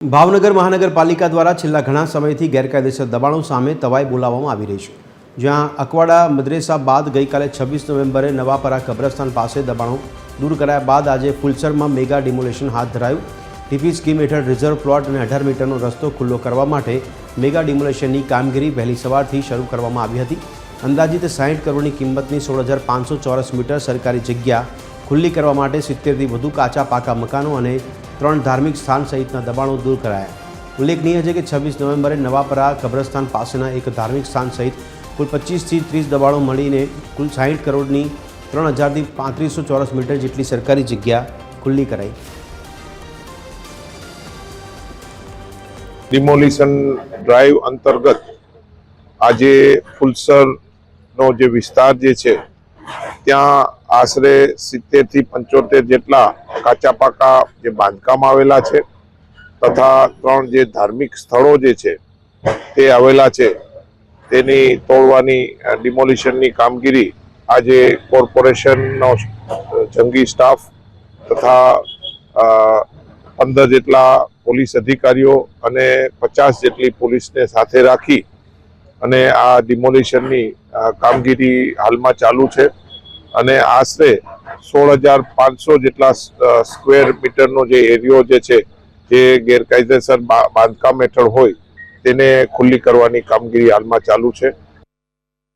ભાવનગર મહાનગરપાલિકા દ્વારા છેલ્લા ઘણા સમયથી ગેરકાયદેસર દબાણો સામે તવાઈ બોલાવવામાં આવી રહી છે। જ્યાં અકવાડા મદ્રેસા બાદ ગઈકાલે 26 નવેમ્બરે નવાપરા કબ્રસ્તાન પાસે દબાણો દૂર કરાયા બાદ આજે ફુલસરમાં મેગા ડિમોલેશન હાથ ધરાયું। ટીપી સ્કીમ હેઠળ રિઝર્વ પ્લોટ અને 18 મીટરનો રસ્તો ખુલ્લો કરવા માટે મેગા ડિમોલેશનની કામગીરી વહેલી સવારથી શરૂ કરવામાં આવી હતી। અંદાજિત 60 કરોડની કિંમતની 16,500 ચોરસ મીટર સરકારી જગ્યા ખુલ્લી કરવા માટે 70થી વધુ કાચા પાકા મકાનો અને 3 ધાર્મિક સ્થાન સહિતના દબાણો દૂર કરાયા। ઉલ્લેખનીય છે કે 26 નવેમ્બરે નવાપરા કબ્રસ્તાન પાસેના એક ધાર્મિક સ્થાન સહિત કુલ 25થી 30 દબાણો મળીને કુલ 60 કરોડની 3000થી 3500 ચોરસ મીટર જેટલી સરકારી જગ્યા ખુલ્લી કરાઈ। ડિમોલિશન ડ્રાઈવ અંતર્ગત આજે ફુલસરનો જે વિસ્તાર જે છે ત્યાં આશરે 70થી 75 જેટલા કાચા પાકા જે બાંધકામ આવેલા છે તથા 3 જે ધાર્મિક સ્થળો જે છે તે આવેલા છે તેની તોડવાની ડિમોલિશનની કામગીરી આજે કોર્પોરેશનનો જંગી સ્ટાફ તથા 15 જેટલા પોલીસ અધિકારીઓ અને 50 જેટલી પોલીસને સાથે રાખી અને આ ડિમોલિશનની કામગીરી હાલમાં ચાલુ છે અને આશરે 16,500 જેટલા સ્ક્વેર મીટરનો જે એરિયો જે છે જે ગેરકાયદેસર બાંધકામ હેઠળ હોય તેને ખુલ્લી કરવાની કામગીરી હાલમાં ચાલુ છે।